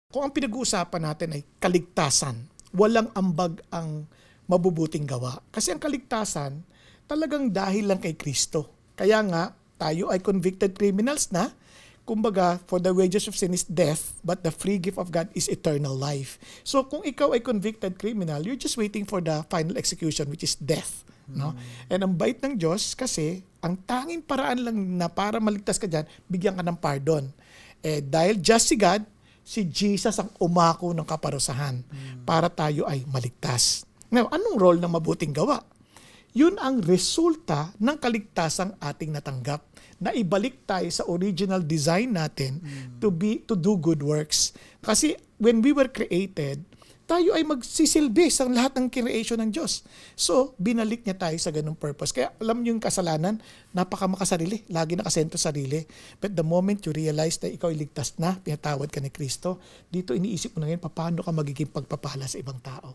Kung ang pinag-uusapan natin ay kaligtasan, walang ambag ang mabubuting gawa. Kasi ang kaligtasan, talagang dahil lang kay Kristo. Kaya nga, tayo ay convicted criminals na. Kumbaga, for the wages of sin is death, but the free gift of God is eternal life. So kung ikaw ay convicted criminal, you're just waiting for the final execution, which is death. No? And ang bait ng Diyos kasi, ang tanging paraan lang na para maligtas ka dyan, bigyan ka ng pardon. Dahil just si God, si Jesus ang umako ng kaparusahan para tayo ay maligtas. Now, anong role ng mabuting gawa? Yun ang resulta ng kaligtasang ating natanggap. Na ibalik tayo sa original design natin to do good works. Kasi when we were created, tayo ay magsisilbi sa lahat ng creation ng Diyos. So, binalik niya tayo sa ganung purpose. Kaya alam niyo yung kasalanan, napakamakasarili, lagi nakasentro sarili. But the moment you realize na ikaw ay ligtas na, pinatawad ka ni Kristo, dito iniisip mo na ngayon, paano ka magiging pagpapala sa ibang tao.